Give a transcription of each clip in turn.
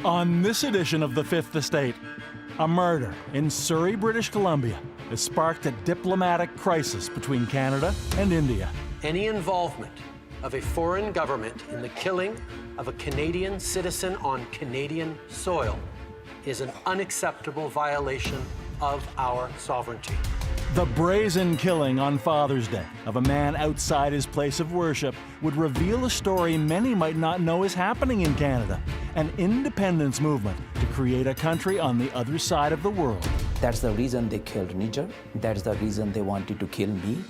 On this edition of The Fifth Estate, a murder in Surrey, British Columbia has sparked a diplomatic crisis between Canada and India. Any involvement of a foreign government in the killing of a Canadian citizen on Canadian soil is an unacceptable violation of our sovereignty. The brazen killing on Father's Day of a man outside his place of worship would reveal a story many might not know is happening in Canada, an independence movement to create a country on the other side of the world. That's the reason they killed Nijjar. That's the reason they wanted to kill me.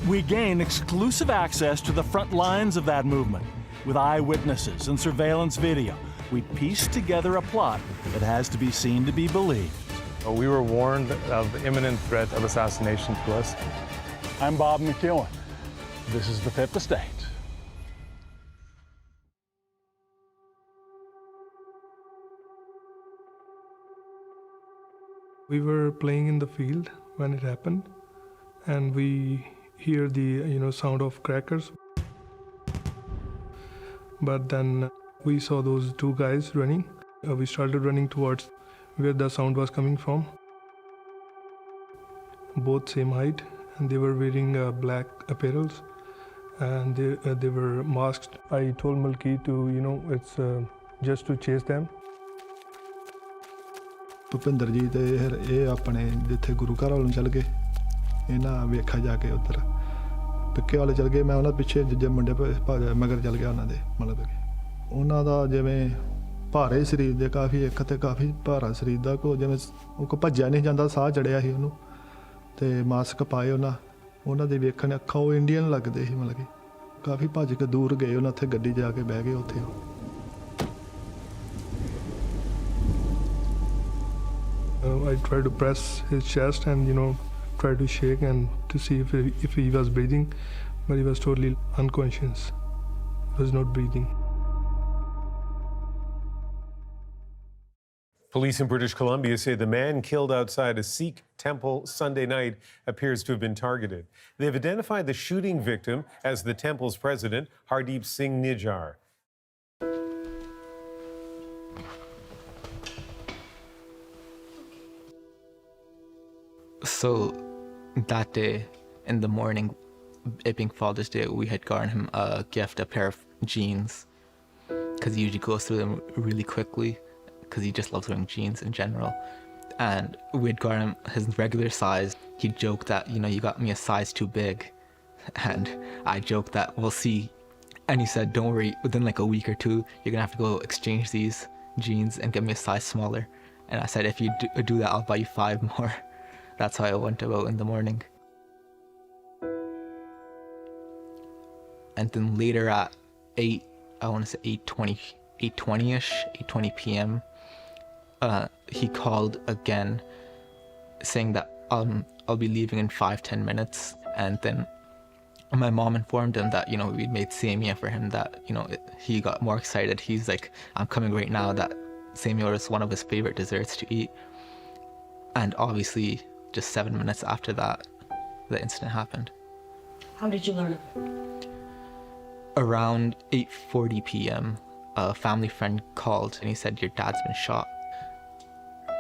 We gain exclusive access to the front lines of that movement. With eyewitnesses and surveillance video, we piece together a plot that has to be seen to be believed. We were warned of the imminent threat of assassination to us. I'm Bob McEwen. This is The Fifth Estate. We were playing in the field when it happened, and we hear the sound of crackers. But then we saw those two guys running. We started running towards where the sound was coming from. Both same height, and they were wearing black apparels, and they were masked. I told Malki to, it's just to chase them. Bhupinder ji ਤੇ ਫਿਰ ਇਹ ਆਪਣੇ ਜਿੱਥੇ ਗੁਰੂ ਘਰ ਵੱਲ ਚੱਲ ਗਏ ਇਹਨਾਂ ਵੇਖਿਆ ਜਾ ਕੇ ਉੱਧਰ ਪਿੱਕੇ ਵਾਲੇ ਚੱਲ ਗਏ ਮੈਂ ਉਹਨਾਂ ਪਿੱਛੇ ਜਿੱਜੇ ਮੁੰਡੇ ਮਗਰ ਚੱਲ ਗਿਆ ਉਹਨਾਂ ਦੇ ਮਤਲਬ ਕਿ ਉਹਨਾਂ ਦਾ ਜਿਵੇਂ ਭਾਰੇ ਸਰੀਰ ਦੇ ਕਾਫੀ ਇੱਕ ਤੇ ਕਾਫੀ ਭਾਰਾ ਸਰੀਰ ਦਾ ਕੋ ਜਿਵੇਂ ਉਹ ਕੋ ਭੱਜਿਆ ਨਹੀਂ ਜਾਂਦਾ ਸਾਹ ਚੜਿਆ ਸੀ ਉਹਨੂੰ ਤੇ ਮਾਸਕ ਪਾਏ ਉਹਨਾਂ ਦੇ ਵੇਖਣ ਅੱਖਾਂ ਉਹ ਇੰਡੀਅਨ ਲੱਗਦੇ ਸੀ ਮਤਲਬ ਕਿ ਕਾਫੀ ਭੱਜ ਕੇ ਦੂਰ ਗਏ ਉਹਨਾਂ ਉੱਥੇ ਗੱਡੀ ਜਾ ਕੇ ਬਹਿ ਗਏ ਉੱਥੇ I tried to press his chest and try to shake and to see if he was breathing, but he was totally unconscious. He was not breathing. Police in British Columbia say the man killed outside a Sikh temple Sunday night appears to have been targeted. They've identified the shooting victim as the temple's president, Hardeep Singh Nijjar. So that day in the morning, it being Father's Day, we had gotten him a gift, a pair of jeans, because he usually goes through them really quickly, because he just loves wearing jeans in general. And we had gotten him his regular size. He joked that, you got me a size too big. And I joked that, we'll see. And he said, don't worry, within like a week or two, you're gonna have to go exchange these jeans and get me a size smaller. And I said, if you do that, I'll buy you 5 more. That's how I went about in the morning. And then later at 8:20-ish, 8:20 p.m., he called again saying that I'll be leaving in 5-10 minutes. And then my mom informed him that, we'd made samia for him, that, he got more excited. He's like, I'm coming right now, that samia is one of his favorite desserts to eat. And obviously, just 7 minutes after that, the incident happened. How did you learn it? Around 8:40 p.m., a family friend called and he said, your dad's been shot.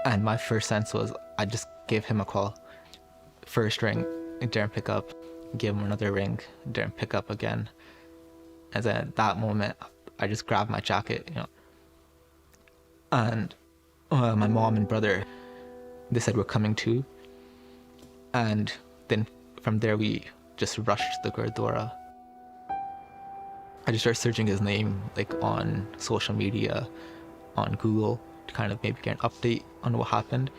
And my first sense was, I just gave him a call. First ring, didn't pick up. Gave him another ring, didn't pick up again. And then at that moment, I just grabbed my jacket, And my mom and brother, they said we're coming too. And then from there, we just rushed to the Gurdwara. I just started searching his name on social media, on Google, to kind of maybe get an update on what happened.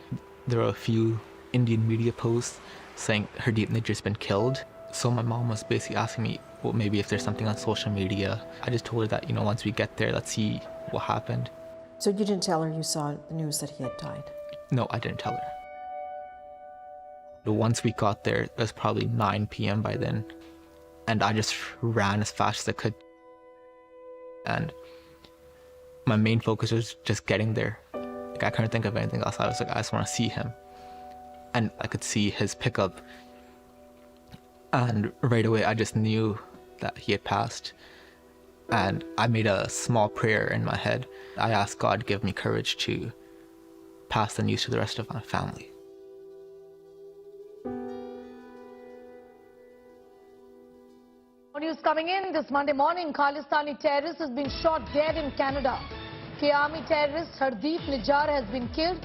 There were a few Indian media posts saying Hardeep Nijjar's been killed. So my mom was basically asking me, well, maybe if there's something on social media. I just told her that, once we get there, let's see what happened. So you didn't tell her you saw the news that he had died? No, I didn't tell her. Once we got there, it was probably 9 p.m. by then. And I just ran as fast as I could. And my main focus was just getting there. I couldn't think of anything else. I was like, I just want to see him. And I could see his pickup. And right away, I just knew that he had passed. And I made a small prayer in my head. I asked God to give me courage to pass the news to the rest of my family. News coming in this Monday morning, Khalistani terrorist has been shot dead in Canada. K-Army terrorist Hardeep Nijjar has been killed.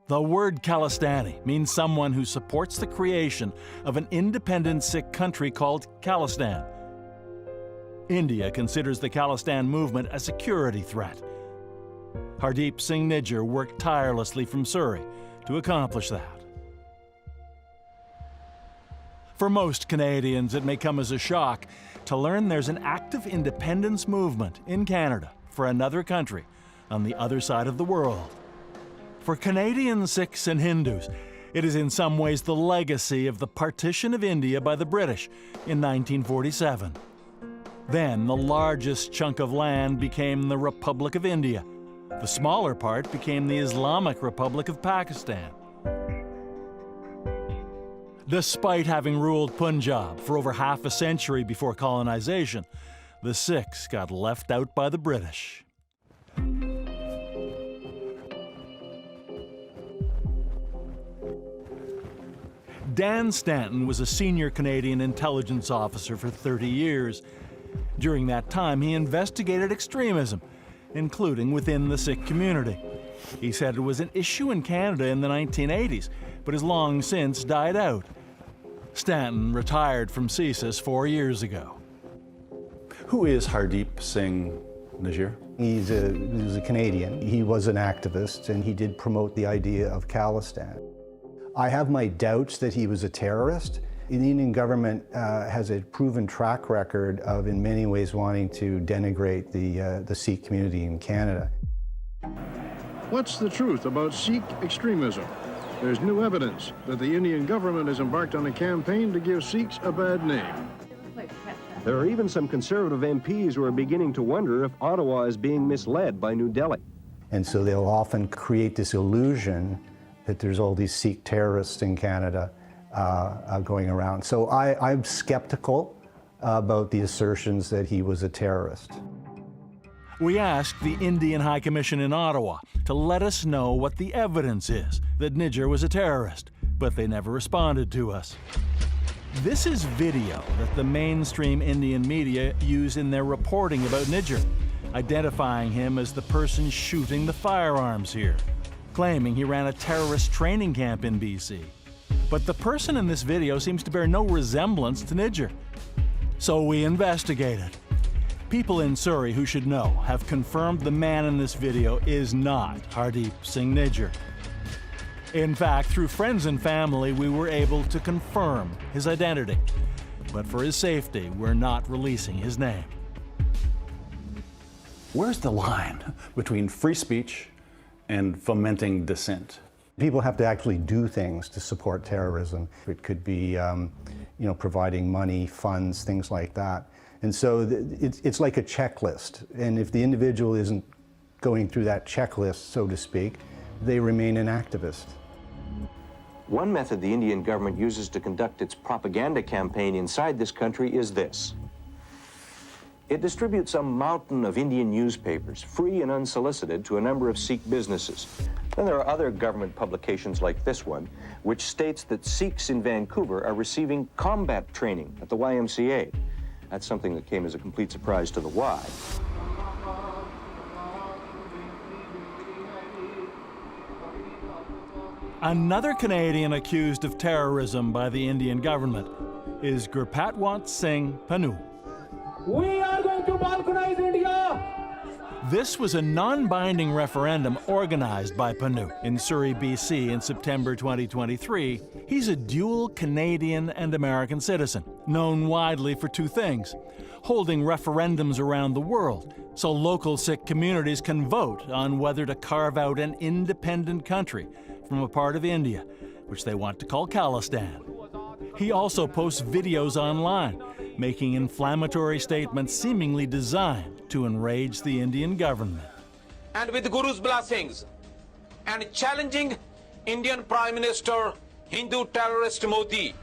The word Khalistani means someone who supports the creation of an independent Sikh country called Khalistan. India considers the Khalistan movement a security threat. Hardeep Singh Nijjar worked tirelessly from Surrey to accomplish that. For most Canadians, it may come as a shock to learn there's an active independence movement in Canada for another country on the other side of the world. For Canadian Sikhs and Hindus, it is in some ways the legacy of the partition of India by the British in 1947. Then the largest chunk of land became the Republic of India. The smaller part became the Islamic Republic of Pakistan. Despite having ruled Punjab for over half a century before colonization, the Sikhs got left out by the British. Dan Stanton was a senior Canadian intelligence officer for 30 years. During that time, he investigated extremism, including within the Sikh community. He said it was an issue in Canada in the 1980s, but has long since died out. Stanton retired from CSIS 4 years ago. Who is Hardeep Singh Nijjar? He was a Canadian. He was an activist, and he did promote the idea of Khalistan. I have my doubts that he was a terrorist. The Indian government has a proven track record of, in many ways, wanting to denigrate the Sikh community in Canada. What's the truth about Sikh extremism? There's new evidence that the Indian government has embarked on a campaign to give Sikhs a bad name. There are even some conservative MPs who are beginning to wonder if Ottawa is being misled by New Delhi. And so they'll often create this illusion that there's all these Sikh terrorists in Canada going around. So I'm skeptical about the assertions that he was a terrorist. We asked the Indian High Commission in Ottawa to let us know what the evidence is that Nijjar was a terrorist, but they never responded to us. This is video that the mainstream Indian media use in their reporting about Nijjar, identifying him as the person shooting the firearms here, claiming he ran a terrorist training camp in BC. But the person in this video seems to bear no resemblance to Nijjar. So we investigated. People in Surrey who should know have confirmed the man in this video is not Hardeep Singh Nijjar. In fact, through friends and family, we were able to confirm his identity. But for his safety, we're not releasing his name. Where's the line between free speech and fomenting dissent? People have to actually do things to support terrorism. It could be, providing money, funds, things like that. And so it's like a checklist. And if the individual isn't going through that checklist, so to speak, they remain an activist. One method the Indian government uses to conduct its propaganda campaign inside this country is this. It distributes a mountain of Indian newspapers, free and unsolicited, to a number of Sikh businesses. Then there are other government publications like this one, which states that Sikhs in Vancouver are receiving combat training at the YMCA. That's something that came as a complete surprise to the Y. Another Canadian accused of terrorism by the Indian government is Gurpatwant Singh Panun. We are going to balkanize India! This was a non-binding referendum organized by Panun in Surrey, BC in September 2023. He's a dual Canadian and American citizen, known widely for two things: holding referendums around the world so local Sikh communities can vote on whether to carve out an independent country from a part of India, which they want to call Khalistan. He also posts videos online, making inflammatory statements seemingly designed to enrage the Indian government. And with Guru's blessings, and challenging Indian Prime Minister, Hindu terrorist Modi.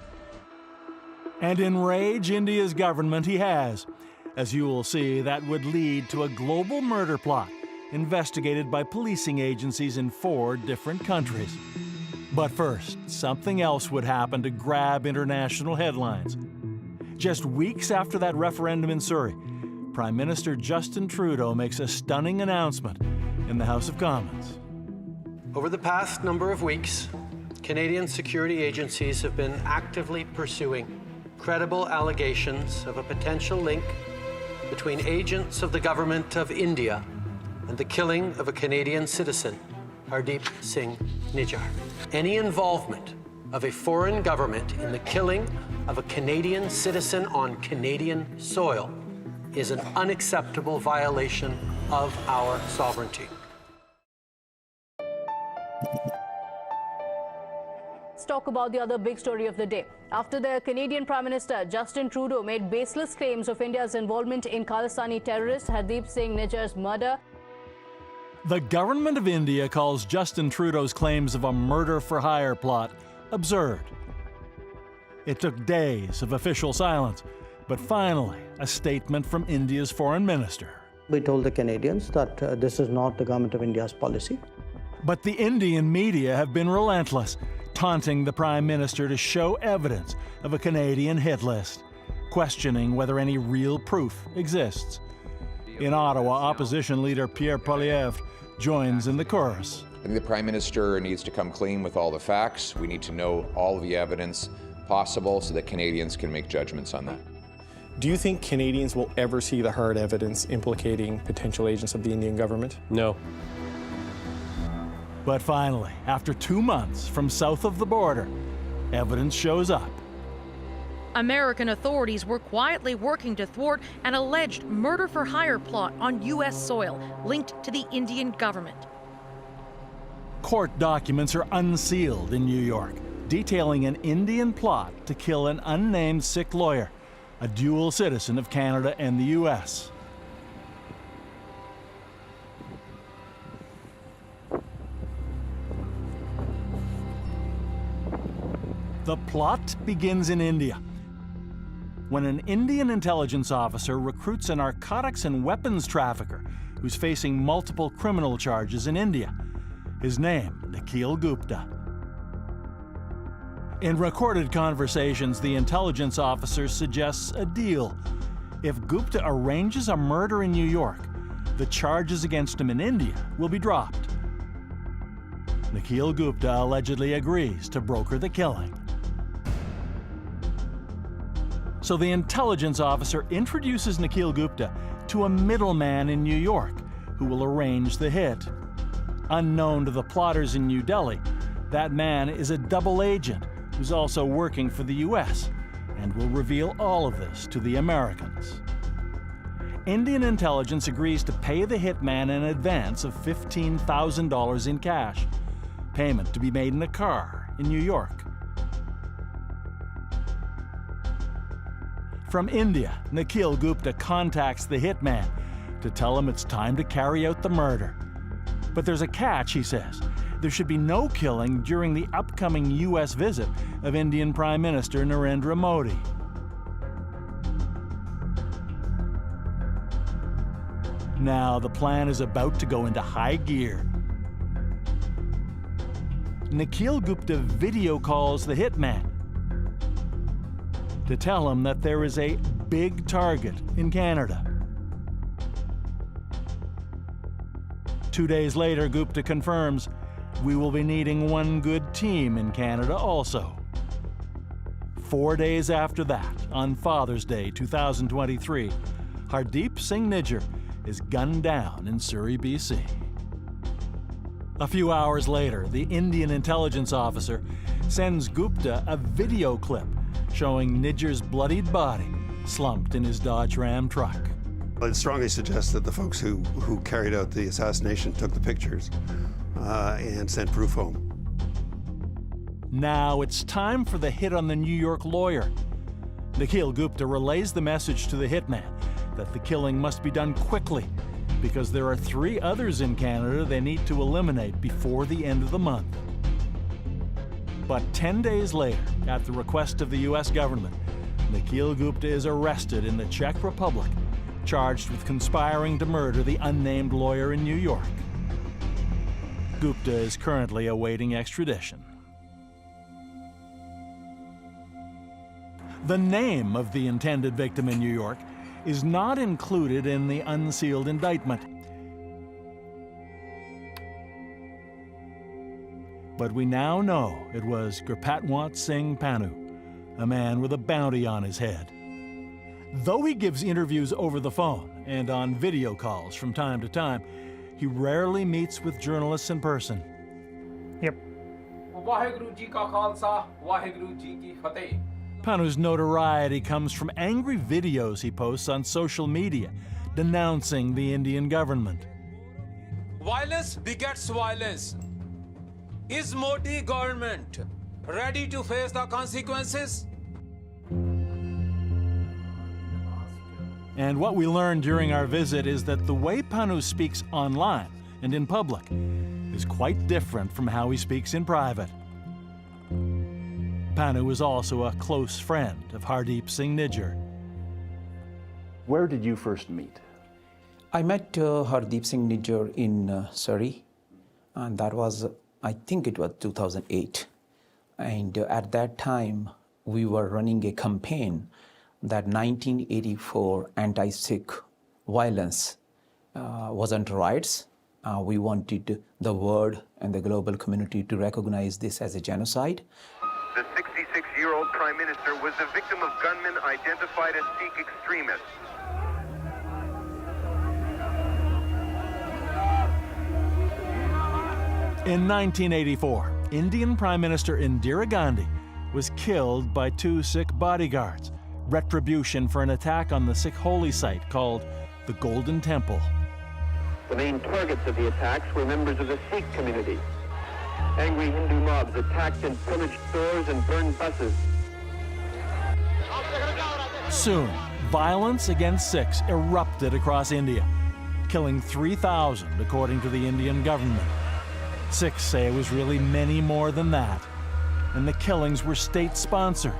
And enrage India's government he has. As you will see, that would lead to a global murder plot investigated by policing agencies in 4 different countries. But first, something else would happen to grab international headlines. Just weeks after that referendum in Surrey, Prime Minister Justin Trudeau makes a stunning announcement in the House of Commons. Over the past number of weeks, Canadian security agencies have been actively pursuing credible allegations of a potential link between agents of the government of India and the killing of a Canadian citizen, Hardeep Singh Nijjar. Any involvement of a foreign government in the killing of a Canadian citizen on Canadian soil is an unacceptable violation of our sovereignty. Let's talk about the other big story of the day. After the Canadian Prime Minister Justin Trudeau made baseless claims of India's involvement in Khalistani terrorist Hardeep Singh Nijjar's murder, the government of India calls Justin Trudeau's claims of a murder-for-hire plot absurd. It took days of official silence, but finally, a statement from India's foreign minister. We told the Canadians that this is not the government of India's policy. But the Indian media have been relentless, taunting the Prime Minister to show evidence of a Canadian hit list, questioning whether any real proof exists. In Ottawa, opposition leader Pierre Poilievre joins in the chorus. I think the Prime Minister needs to come clean with all the facts. We need to know all of the evidence possible so that Canadians can make judgments on that. Do you think Canadians will ever see the hard evidence implicating potential agents of the Indian government? No. But finally, after 2 months from south of the border, evidence shows up. American authorities were quietly working to thwart an alleged murder-for-hire plot on U.S. soil linked to the Indian government. Court documents are unsealed in New York, detailing an Indian plot to kill an unnamed Sikh lawyer, a dual citizen of Canada and the U.S. The plot begins in India, when an Indian intelligence officer recruits a narcotics and weapons trafficker who's facing multiple criminal charges in India. His name, Nikhil Gupta. In recorded conversations, the intelligence officer suggests a deal. If Gupta arranges a murder in New York, the charges against him in India will be dropped. Nikhil Gupta allegedly agrees to broker the killing. So the intelligence officer introduces Nikhil Gupta to a middleman in New York who will arrange the hit. Unknown to the plotters in New Delhi, that man is a double agent who's also working for the U.S. and will reveal all of this to the Americans. Indian intelligence agrees to pay the hitman an advance of $15,000 in cash, payment to be made in a car in New York. From India, Nikhil Gupta contacts the hitman to tell him it's time to carry out the murder. But there's a catch, he says. There should be no killing during the upcoming U.S. visit of Indian Prime Minister Narendra Modi. Now the plan is about to go into high gear. Nikhil Gupta video calls the hitman to tell him that there is a big target in Canada. 2 days later, Gupta confirms, we will be needing one good team in Canada also. 4 days after that, on Father's Day 2023, Hardeep Singh Nijjar is gunned down in Surrey, BC. A few hours later, the Indian intelligence officer sends Gupta a video clip showing Nijjar's bloodied body slumped in his Dodge Ram truck. I'd strongly suggest that the folks who carried out the assassination took the pictures and sent proof home. Now it's time for the hit on the New York lawyer. Nikhil Gupta relays the message to the hitman that the killing must be done quickly because there are 3 others in Canada they need to eliminate before the end of the month. But 10 days later, at the request of the U.S. government, Nikhil Gupta is arrested in the Czech Republic, charged with conspiring to murder the unnamed lawyer in New York. Gupta is currently awaiting extradition. The name of the intended victim in New York is not included in the unsealed indictment. But we now know it was Gurpatwant Singh Pannu, a man with a bounty on his head. Though he gives interviews over the phone and on video calls from time to time, he rarely meets with journalists in person. Pannu's notoriety comes from angry videos he posts on social media denouncing the Indian government. Violence begets violence. Is Modi government ready to face the consequences? And what we learned during our visit is that the way Pannu speaks online and in public is quite different from how he speaks in private. Pannu is also a close friend of Hardeep Singh Nijjar. Where did you first meet? I met Hardeep Singh Nijjar in Surrey, and that was, I think it was 2008. And at that time, we were running a campaign that 1984 anti-Sikh violence wasn't riots. We wanted the world and the global community to recognize this as a genocide. The 66-year-old Prime Minister was the victim of gunmen identified as Sikh extremists. In 1984, Indian Prime Minister Indira Gandhi was killed by 2 Sikh bodyguards, retribution for an attack on the Sikh holy site called the Golden Temple. The main targets of the attacks were members of the Sikh community. Angry Hindu mobs attacked and pillaged stores and burned buses. Soon, violence against Sikhs erupted across India, killing 3,000 according to the Indian government. Sikhs say it was really many more than that, and the killings were state-sponsored.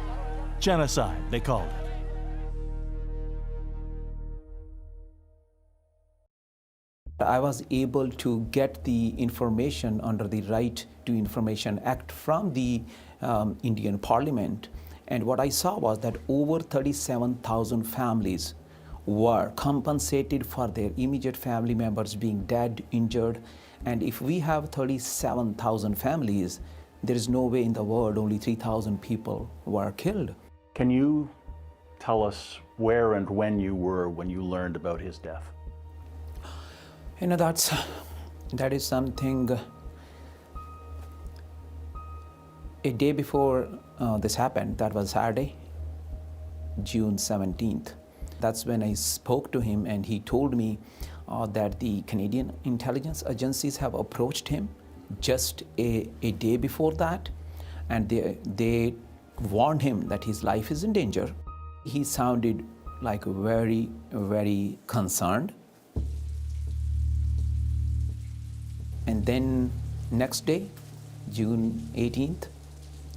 Genocide, they called it. I was able to get the information under the Right to Information Act from the Indian Parliament. And what I saw was that over 37,000 families were compensated for their immediate family members being dead, injured. And if we have 37,000 families, there is no way in the world only 3,000 people were killed. Can you tell us where and when you were when you learned about his death? You know, that is something. A day before this happened, that was Saturday, June 17th. That's when I spoke to him, and he told me that the Canadian intelligence agencies have approached him just a day before that, and they warned him that his life is in danger. He sounded like very, very concerned. And then next day, June 18th,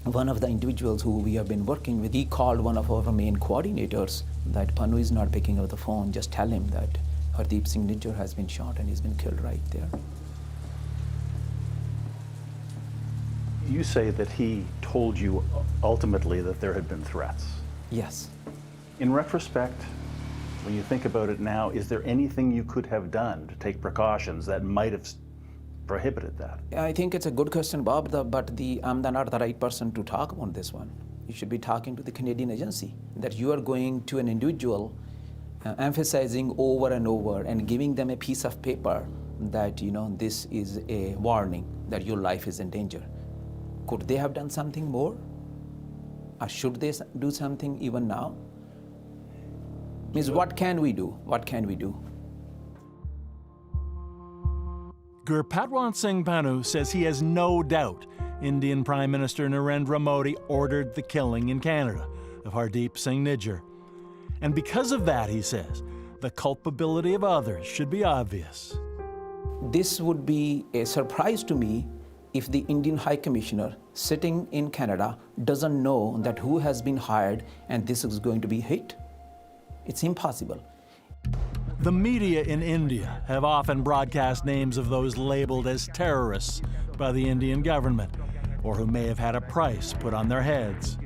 one of the individuals who we have been working with, he called one of our main coordinators that Pannu is not picking up the phone, just tell him that Hardeep Singh Nijjar has been shot and he's been killed right there. You say that he told you ultimately that there had been threats. Yes. In retrospect, when you think about it now, is there anything you could have done to take precautions that might have prohibited that? I think it's a good question, Bob, but I'm not the right person to talk about this one. You should be talking to the Canadian agency, that you are going to an individual, emphasizing over and over and giving them a piece of paper that, you know, this is a warning that your life is in danger. Could they have done something more? Or should they do something even now? Means what can we do? What can we do? Gurpatwant Singh Pannu says he has no doubt Indian Prime Minister Narendra Modi ordered the killing in Canada of Hardeep Singh Nijjar. And because of that, he says, the culpability of others should be obvious. This would be a surprise to me if the Indian High Commissioner sitting in Canada doesn't know that who has been hired and this is going to be hit? It's impossible. The media in India have often broadcast names of those labeled as terrorists by the Indian government, or who may have had a price put on their heads.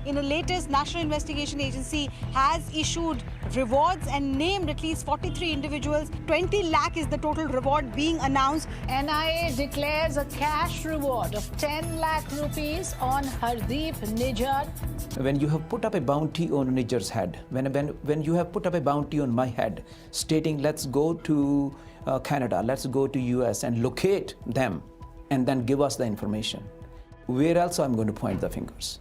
In the latest, National Investigation Agency has issued rewards and named at least 43 individuals. 20 lakh is the total reward being announced. NIA declares a cash reward of 10 lakh rupees on Hardeep Nijjar. When you have put up a bounty on Nijjar's head, when you have put up a bounty on my head, stating let's go to Canada, let's go to US and locate them and then give us the information, where else I'm going to point the fingers?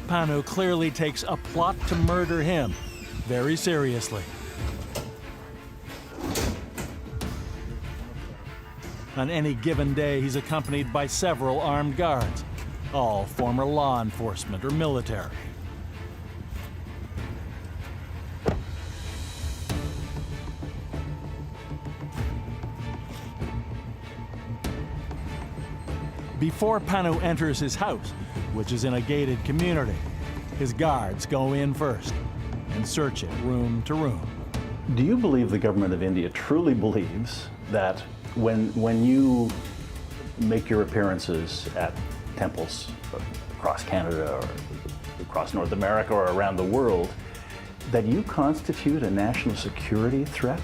Panu clearly takes a plot to murder him very seriously. On any given day, he's accompanied by several armed guards, all former law enforcement or military. Before Panu enters his house, which is in a gated community, his guards go in first and search it room to room. Do you believe the government of India truly believes that when you make your appearances at temples across Canada or across North America or around the world, that you constitute a national security threat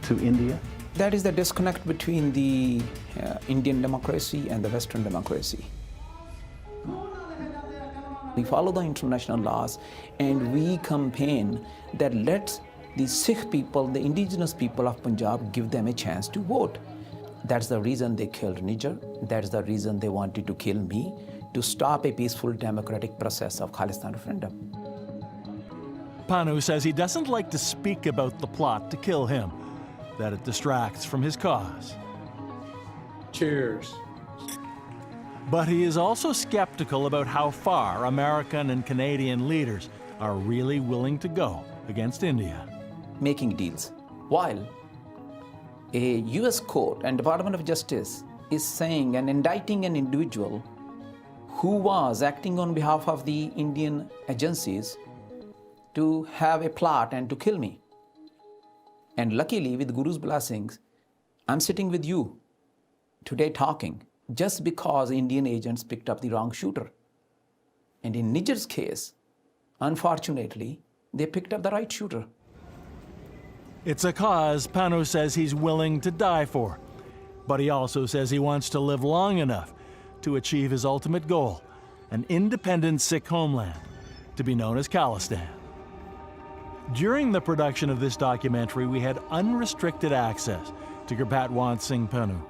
to India? That is the disconnect between the Indian democracy and the Western democracy. We follow the international laws and we campaign that let the Sikh people, the indigenous people of Punjab, give them a chance to vote. That's the reason they killed Nijjar. That's the reason they wanted to kill me, to stop a peaceful democratic process of Khalistan referendum. Panu says he doesn't like to speak about the plot to kill him, that it distracts from his cause. Cheers. But he is also skeptical about how far American and Canadian leaders are really willing to go against India. Making deals. While a US court and Department of Justice is saying and indicting an individual who was acting on behalf of the Indian agencies to have a plot and to kill me. And luckily, with Guru's blessings, I'm sitting with you today talking just because Indian agents picked up the wrong shooter. And in Nijjar's case, unfortunately, they picked up the right shooter. It's a cause Panu says he's willing to die for, but he also says he wants to live long enough to achieve his ultimate goal, an independent Sikh homeland, to be known as Khalistan. During the production of this documentary, we had unrestricted access to Gurpatwant Singh Panu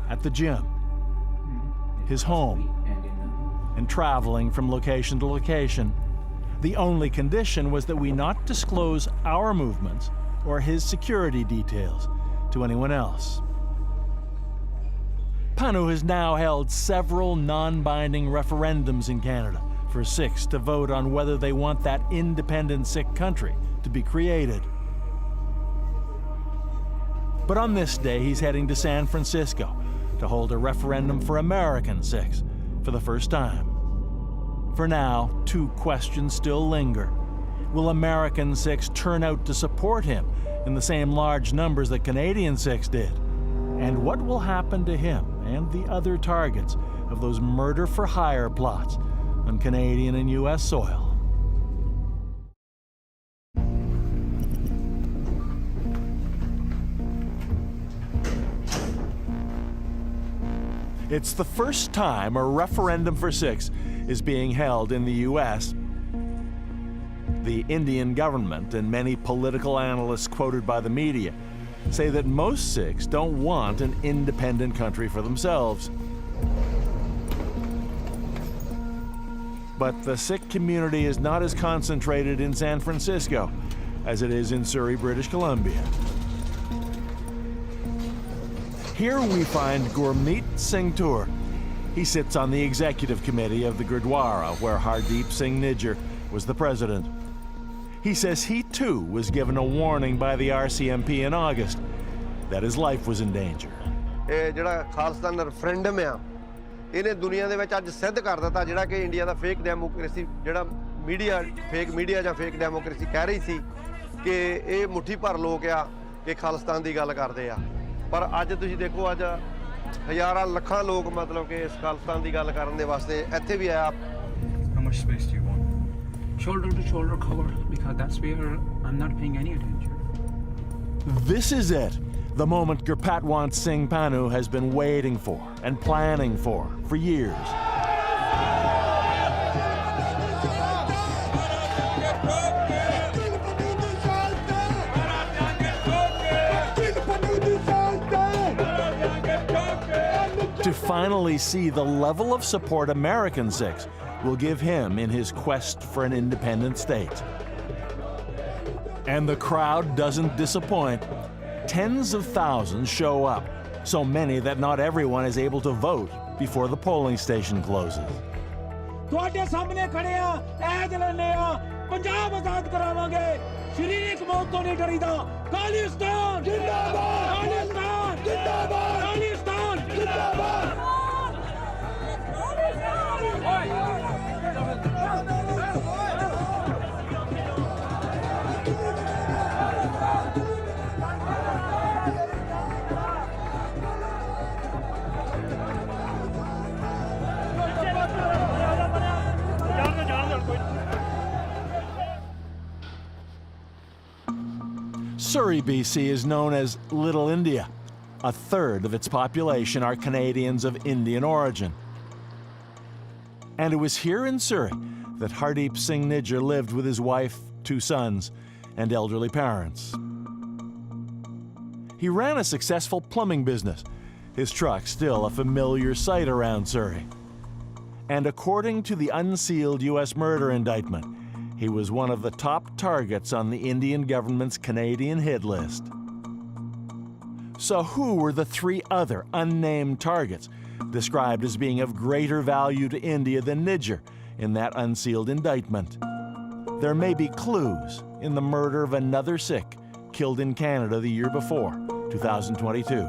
at the gym, his home, and traveling from location to location. The only condition was that we not disclose our movements or his security details to anyone else. Panu has now held several non-binding referendums in Canada for Sikhs to vote on whether they want that independent Sikh country to be created. But on this day, he's heading to San Francisco to hold a referendum for American Sikhs for the first time. For now, two questions still linger. Will American Sikhs turn out to support him in the same large numbers that Canadian Sikhs did? And what will happen to him and the other targets of those murder-for-hire plots on Canadian and US soil? It's the first time a referendum for Sikhs is being held in the US. The Indian government and many political analysts quoted by the media say that most Sikhs don't want an independent country for themselves. But the Sikh community is not as concentrated in San Francisco as it is in Surrey, British Columbia. Here we find Gurmeet Singh Toor. He sits on the executive committee of the Gurdwara, where Hardeep Singh Nijjar was the president. He says he too was given a warning by the RCMP in August that his life was in danger. ਇਹ ਜਿਹੜਾ Khalistan referendum ਆ ਇਹਨੇ ਦੁਨੀਆ ਦੇ ਵਿੱਚ ਅੱਜ ਸਿੱਧ ਕਰ ਦਿੱਤਾ ਜਿਹੜਾ ਕਿ ਇੰਡੀਆ ਦਾ ਫੇਕ ਡੈਮੋਕ੍ਰੇਸੀ ਜਿਹੜਾ ਫੇਕ ਮੀਡੀਆ ਜਾਂ ਫੇਕ ਡੈਮੋਕ੍ਰੇਸੀ ਕਹਿ ਰਹੀ ਸੀ ਕਿ ਇਹ ਮੁੱਠੀ ਭਰ ਲੋਕ ਆ ਕਿ ਖਾਲਿਸਤਾਨ ਦੀ ਗੱਲ ਕਰਦੇ ਆ ਪਰ ਅੱਜ ਤੁਸੀਂ ਦੇਖੋ ਅੱਜ ਹਜ਼ਾਰਾਂ ਲੱਖਾਂ ਲੋਕ ਮਤਲਬ ਕਿ ਇਸ ਖਾਲਿਸਤਾਨ ਦੀ ਗੱਲ ਕਰਨ ਦੇ ਵਾਸਤੇ ਇੱਥੇ ਵੀ ਆਇਆ How much space do you want? Shoulder to shoulder cover because that's where I'm not paying any attention. This is it, the moment Gurpatwant Singh Pannu has been waiting for and planning for years. To finally see the level of support American Sikhs will give him in his quest for an independent state. And the crowd doesn't disappoint. Tens of thousands show up, so many that not everyone is able to vote before the polling station closes. ਤੁਹਾਡੇ ਸਾਹਮਣੇ ਖੜੇ ਆ ਐਦ ਲੈਣੇ ਆ ਪੰਜਾਬ ਆਜ਼ਾਦ ਕਰਾਵਾਂਗੇ ਸ਼ਰੀਕ ਮੌਤ ਤੋਂ ਨਹੀਂ ਡਰੀਦਾ ਖਾਲਿਸਤਾਨ ਜਿੰਦਾਬਾਦ ਖਾਲਿਸਤਾਨ ਜਿੰਦਾਬਾਦ ਖਾਲਿਸਤਾਨ ਜਿੰਦਾਬਾਦ Surrey, BC is known as Little India. A third of its population are Canadians of Indian origin. And it was here in Surrey that Hardeep Singh Nijjar lived with his wife, 2 sons, and elderly parents. He ran a successful plumbing business, his truck still a familiar sight around Surrey. And according to the unsealed U.S. murder indictment, he was one of the top targets on the Indian government's Canadian hit list. So who were the 3 other unnamed targets described as being of greater value to India than Nijjar in that unsealed indictment? There may be clues in the murder of another Sikh killed in Canada the year before, 2022.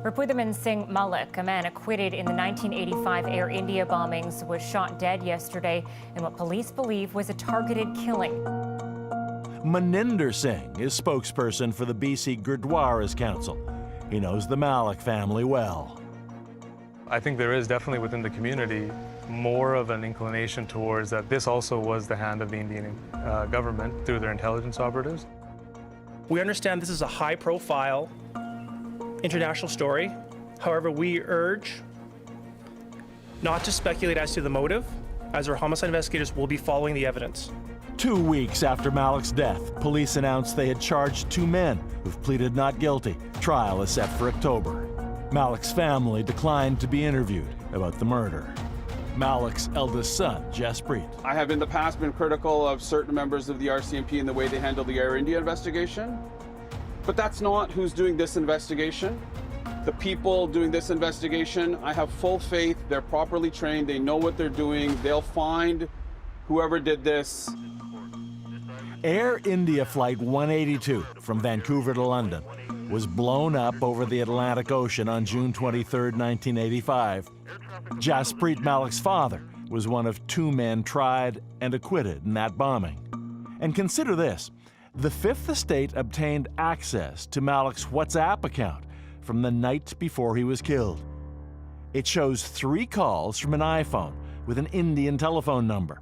Rapudaman Singh Malik, a man acquitted in the 1985 Air India bombings, was shot dead yesterday in what police believe was a targeted killing. Maninder Singh is spokesperson for the BC Gurdwaras Council. He knows the Malik family well. I think there is definitely within the community more of an inclination towards that this also was the hand of the Indian government through their intelligence operatives. We understand this is a high-profile international story. However, we urge not to speculate as to the motive, as our homicide investigators will be following the evidence. 2 weeks after Malik's death, police announced they had charged 2 men who've pleaded not guilty. Trial is set for October. Malik's family declined to be interviewed about the murder. Malik's eldest son, Jaspreet. I have in the past been critical of certain members of the RCMP in the way they handle the Air India investigation. But that's not who's doing this investigation. The people doing this investigation, I have full faith, they're properly trained, they know what they're doing, they'll find whoever did this. Air India Flight 182 from Vancouver to London was blown up over the Atlantic Ocean on June 23, 1985. Jaspreet Malik's father was one of 2 men tried and acquitted in that bombing. And consider this. The Fifth Estate obtained access to Malik's WhatsApp account from the night before he was killed. It shows 3 calls from an iPhone with an Indian telephone number,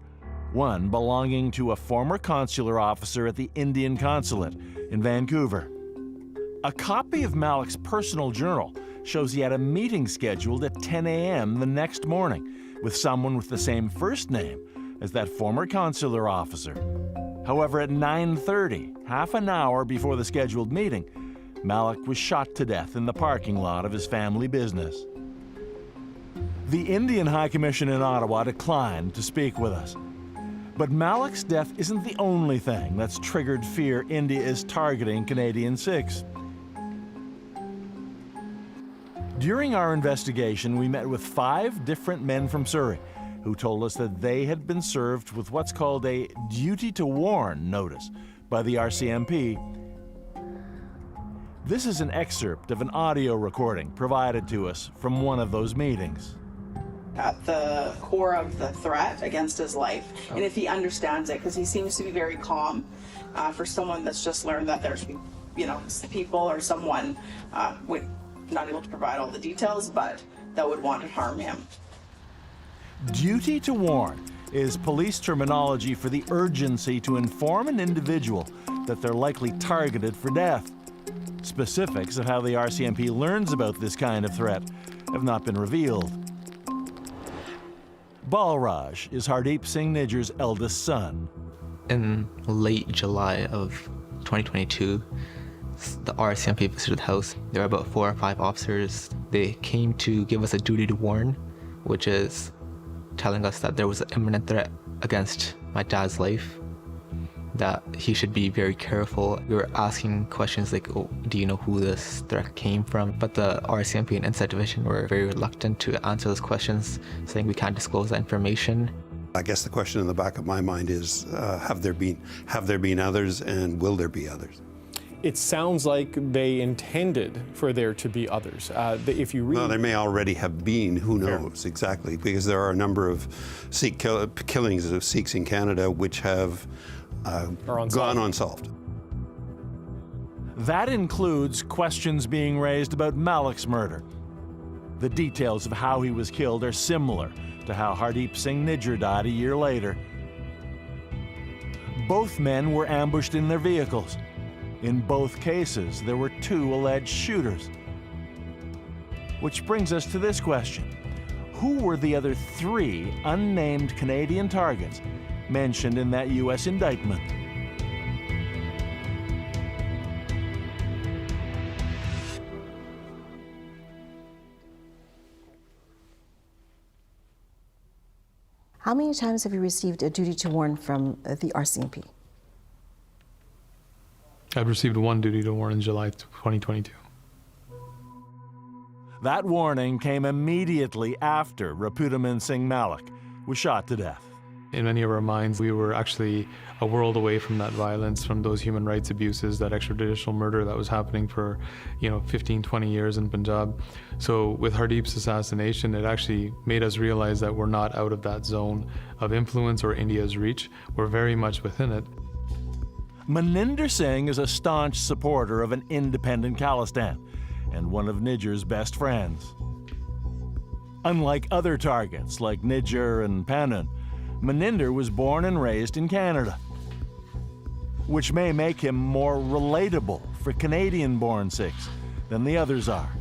one belonging to a former consular officer at the Indian consulate in Vancouver. A copy of Malik's personal journal shows he had a meeting scheduled at 10 a.m. the next morning with someone with the same first name as that former consular officer. However, at 9:30, half an hour before the scheduled meeting, Malik was shot to death in the parking lot of his family business. The Indian High Commission in Ottawa declined to speak with us. But Malik's death isn't the only thing that's triggered fear India is targeting Canadian Sikhs. During our investigation, we met with 5 different men from Surrey who told us that they had been served with what's called a duty to warn notice by the RCMP. This is an excerpt of an audio recording provided to us from one of those meetings. At the core of the threat against his life, and if he understands it, because he seems to be very calm for someone that's just learned that there's, people or someone would not able to provide all the details, but that would want to harm him. Duty to warn is police terminology for the urgency to inform an individual that they're likely targeted for death. Specifics of how the RCMP learns about this kind of threat have not been revealed. Balraj is Hardeep Singh Nijjar's eldest son. In late July of 2022, the RCMP visited the house. There were about 4 or 5 officers. They came to give us a duty to warn, which is telling us that there was an imminent threat against my dad's life, that he should be very careful. We were asking questions like, oh, do you know who this threat came from? But the RCMP and Inside Division were very reluctant to answer those questions, saying we can't disclose that information. I guess the question in the back of my mind is, have there been others, and will there be others? It sounds like they intended for there to be others. If you read, no, there may already have been. Who knows exactly? Because there are a number of Sikh killings of Sikhs in Canada which have gone unsolved. That includes questions being raised about Malik's murder. The details of how he was killed are similar to how Hardeep Singh Nijjar died a year later. Both men were ambushed in their vehicles. In both cases, there were 2 alleged shooters. Which brings us to this question. Who were the other 3 unnamed Canadian targets mentioned in that U.S. indictment? How many times have you received a duty to warn from the RCMP? I've received 1 duty to warn in July 2022. That warning came immediately after Rapudaman Singh Malik was shot to death. In many of our minds, we were actually a world away from that violence, from those human rights abuses, that extrajudicial murder that was happening for, 15, 20 years in Punjab. So with Hardeep's assassination, it actually made us realize that we're not out of that zone of influence or India's reach. We're very much within it. Maninder Singh is a staunch supporter of an independent Khalistan and one of Nijjar's best friends. Unlike other targets like Nijar and Panun, Maninder was born and raised in Canada, which may make him more relatable for Canadian-born Sikhs than the others are.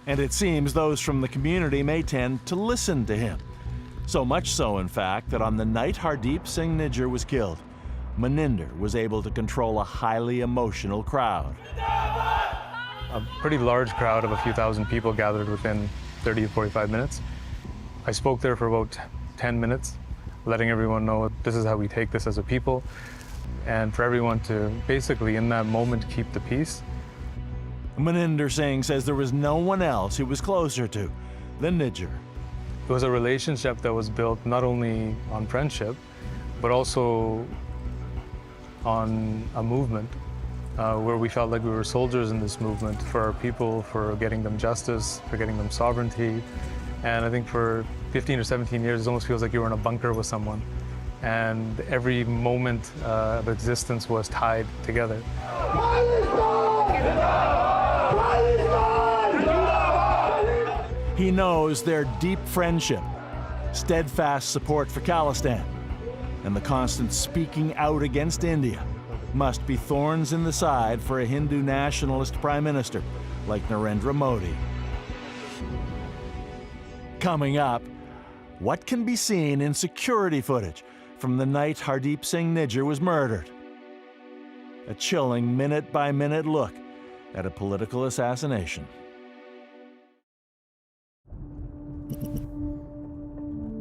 And it seems those from the community may tend to listen to him. So much so, in fact, that on the night Hardeep Singh Nijjar was killed, Maninder was able to control a highly emotional crowd. A pretty large crowd of a few thousand people gathered within 30 to 45 minutes. I spoke there for about 10 minutes, letting everyone know this is how we take this as a people, and for everyone to basically, in that moment, keep the peace. Maninder Singh says there was no one else he was closer to than Nijjar. It was a relationship that was built not only on friendship, but also on a movement where we felt like we were soldiers in this movement for our people, for getting them justice, for getting them sovereignty. And I think for 15 or 17 years, it almost feels like you were in a bunker with someone. And every moment of existence was tied together. He knows their deep friendship, steadfast support for Khalistan, and the constant speaking out against India must be thorns in the side for a Hindu nationalist prime minister like Narendra Modi. Coming up, what can be seen in security footage from the night Hardeep Singh Nijjar was murdered? A chilling minute-by-minute look at a political assassination.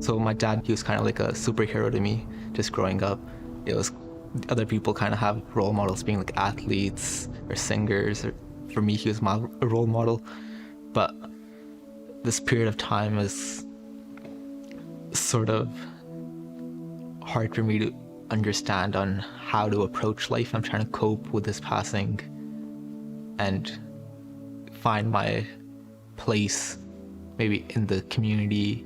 So my dad, he was kind of like a superhero to me, just growing up. It was other people kind of have role models being like athletes or singers. For me, he was my role model. But this period of time is sort of hard for me to understand on how to approach life. I'm trying to cope with this passing and find my place maybe in the community.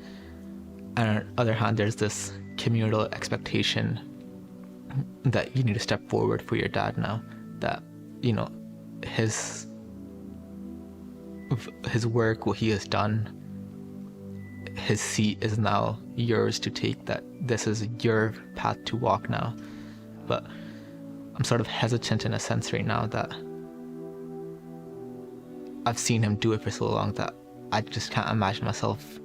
And on the other hand, there's this communal expectation that you need to step forward for your dad now, that, you know, his work, what he has done, his seat is now yours to take, that this is your path to walk now. But I'm sort of hesitant in a sense right now that I've seen him do it for so long that I just can't imagine myself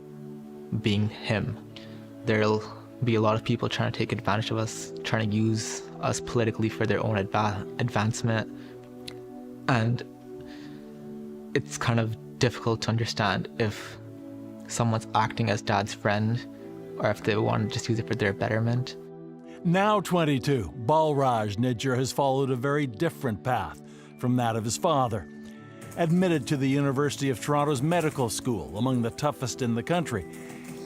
being him. There'll be a lot of people trying to take advantage of us, trying to use us politically for their own advancement. And it's kind of difficult to understand if someone's acting as dad's friend or if they want to just use it for their betterment. Now 22, Balraj Nijjar has followed a very different path from that of his father. Admitted to the University of Toronto's medical school, among the toughest in the country,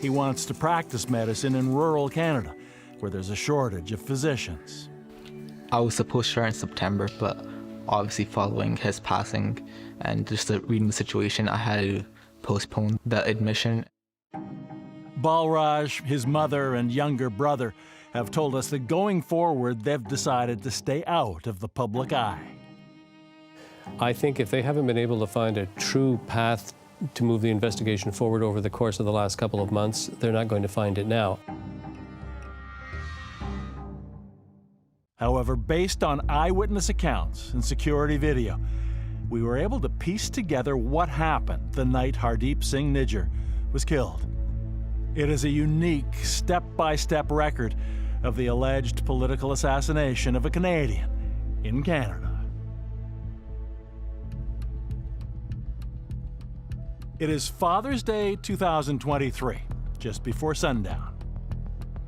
he wants to practice medicine in rural Canada, where there's a shortage of physicians. I was supposed to start in September, but obviously following his passing and just reading the situation, I had to postpone the admission. Balraj, his mother, and younger brother have told us that going forward, they've decided to stay out of the public eye. I think if they haven't been able to find a true path to move the investigation forward over the course of the last couple of months, they're not going to find it now. However, based on eyewitness accounts and security video, we were able to piece together what happened the night Hardeep Singh Nijjar was killed. It is a unique step-by-step record of the alleged political assassination of a Canadian in Canada. It is Father's Day 2023, just before sundown.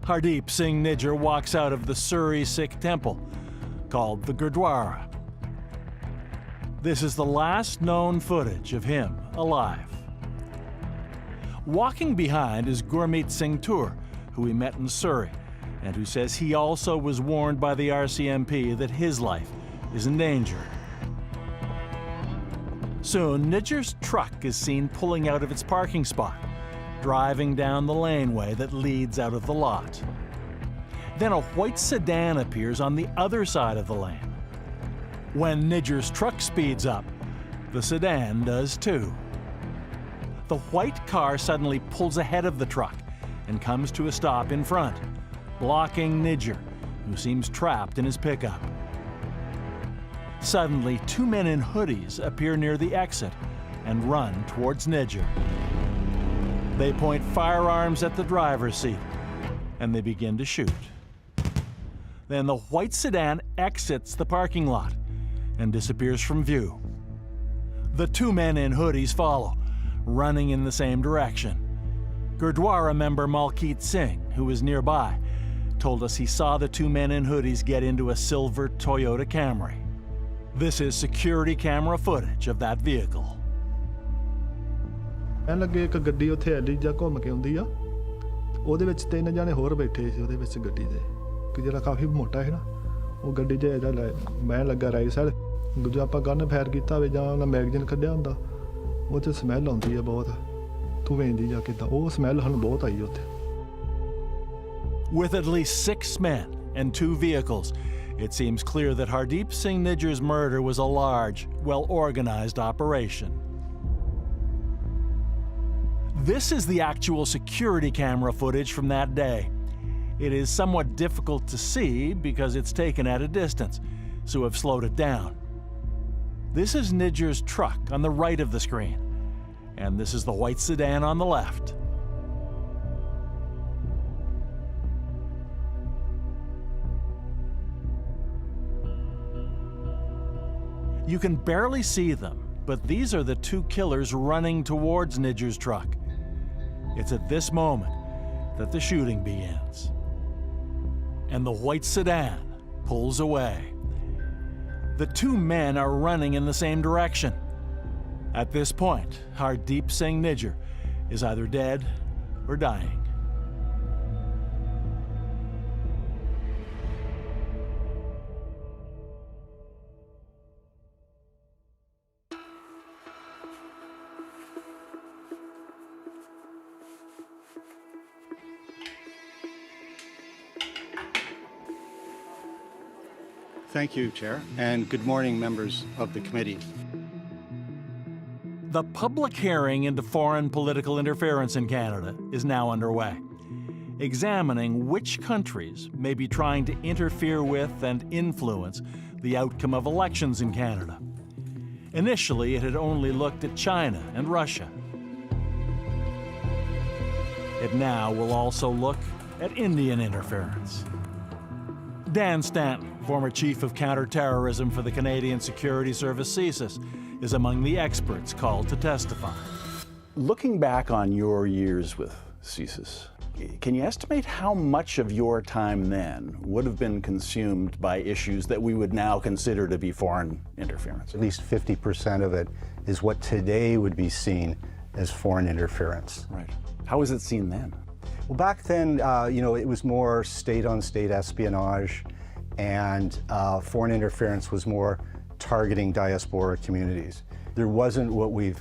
Hardeep Singh Nijjar walks out of the Surrey Sikh temple, called the Gurdwara. This is the last known footage of him alive. Walking behind is Gurmeet Singh Toor, who we met in Surrey, and who says he also was warned by the RCMP that his life is in danger. Soon, Nijjar's truck is seen pulling out of its parking spot, driving down the laneway that leads out of the lot. Then a white sedan appears on the other side of the lane. When Nijjar's truck speeds up, the sedan does too. The white car suddenly pulls ahead of the truck and comes to a stop in front, blocking Nijjar, who seems trapped in his pickup. Suddenly, two men in hoodies appear near the exit and run towards Nijjar. They point firearms at the driver's seat, and they begin to shoot. Then the white sedan exits the parking lot and disappears from view. The two men in hoodies follow, running in the same direction. Gurdwara member Malkeet Singh, who was nearby, told us he saw the two men in hoodies get into a silver Toyota Camry. This is security camera footage of that vehicle. ਐਂ ਲੱਗੇ ਇੱਕ ਗੱਡੀ ਉੱਥੇ ਐਡੀ ਜਾਂ ਘੁੰਮ ਕੇ ਆਉਂਦੀ ਆ ਉਹਦੇ ਵਿੱਚ ਤਿੰਨ ਜਾਣੇ ਹੋਰ ਬੈਠੇ ਸੀ ਉਹਦੇ ਵਿੱਚ ਗੱਡੀ ਦੇ ਕਿ ਜਿਹੜਾ ਕਾਫੀ ਮੋਟਾ ਹੈ ਨਾ ਉਹ ਗੱਡੀ 'ਚ ਇਹਦਾ ਮੈਂ ਲੱਗਾ ਰਾਈਟ ਸਾਈਡ ਦੂਜਾ ਆਪਾਂ ਗਨ ਫਾਇਰ ਕੀਤਾ ਹੋਵੇ ਜਾਂ ਉਹਨਾਂ ਮੈਗਜ਼ੀਨ ਕੱਢਿਆ ਹੁੰਦਾ ਉਹ 'ਚ ਸਮੈਲ ਆਉਂਦੀ ਆ ਬਹੁਤ ਧੂੰਏਂ ਦੀ ਜਾਂ ਕਿੱਦਾਂ ਉਹ ਸਮੈਲ ਸਾਨੂੰ ਬਹੁਤ ਆਈ ਉੱਥੇ. With at least 6 men and 2 vehicles, it seems clear that Hardeep Singh Nijjar's murder was a large, well-organized operation. This is the actual security camera footage from that day. It is somewhat difficult to see because it's taken at a distance, so I've slowed it down. This is Nijjar's truck on the right of the screen, and this is the white sedan on the left. You can barely see them, but these are the two killers running towards Nijjar's truck. It's at this moment that the shooting begins. And the white sedan pulls away. The two men are running in the same direction. At this point, Hardeep Singh Nijjar is either dead or dying. Thank you, Chair, and good morning, members of the committee. The public hearing into foreign political interference in Canada is now underway, examining which countries may be trying to interfere with and influence the outcome of elections in Canada. Initially, it had only looked at China and Russia. It now will also look at Indian interference. Dan Stanton, former Chief of Counterterrorism for the Canadian Security Service CSIS, is among the experts called to testify. Looking back on your years with CSIS, can you estimate how much of your time then would have been consumed by issues that we would now consider to be foreign interference? At least 50% of it is what today would be seen as foreign interference. Right. How was it seen then? Well, back then, it was more state-on-state espionage, and foreign interference was more targeting diaspora communities. There wasn't what we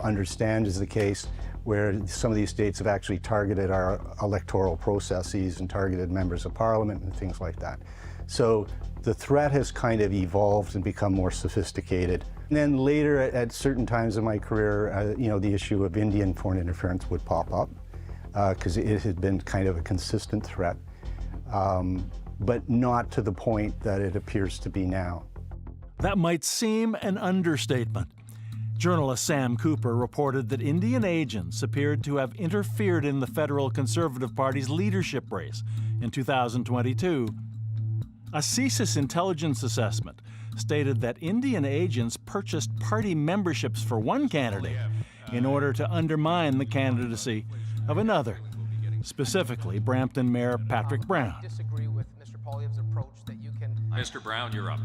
understand is the case where some of these states have actually targeted our electoral processes and targeted members of parliament and things like that. So the threat has kind of evolved and become more sophisticated. And then later, at certain times in my career, the issue of Indian foreign interference would pop up because it had been kind of a consistent threat, but not to the point that it appears to be now. That might seem an understatement. Journalist Sam Cooper reported that Indian agents appeared to have interfered in the federal Conservative Party's leadership race in 2022. A CSIS intelligence assessment stated that Indian agents purchased party memberships for one candidate in order to undermine the candidacy of another, specifically Brampton Mayor Patrick Brown. Mr. Brown, you're up.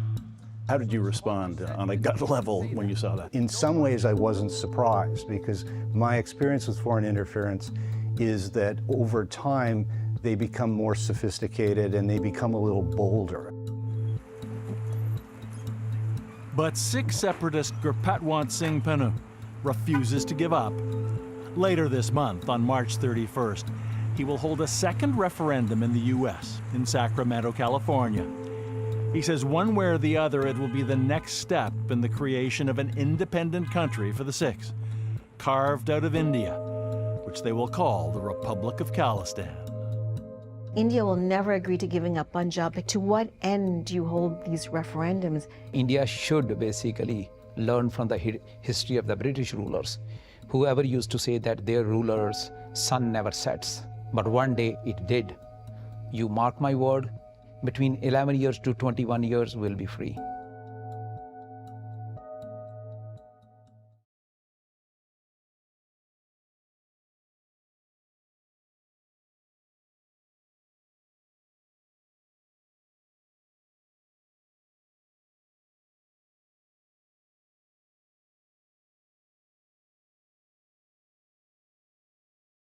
How did you respond on a gut level when you saw that? In some ways, I wasn't surprised because my experience with foreign interference is that over time, they become more sophisticated and they become a little bolder. But Sikh separatist Gurpatwant Singh Panun refuses to give up. Later this month, on March 31st, he will hold a second referendum in the U.S., in Sacramento, California. He says one way or the other, it will be the next step in the creation of an independent country for the Sikhs, carved out of India, which they will call the Republic of Khalistan. India will never agree to giving up Punjab. To what end do you hold these referendums? India should basically learn from the history of the British rulers. Whoever used to say that their ruler's sun never sets, but one day it did. You mark my word, between 11 years to 21 years we'll be free.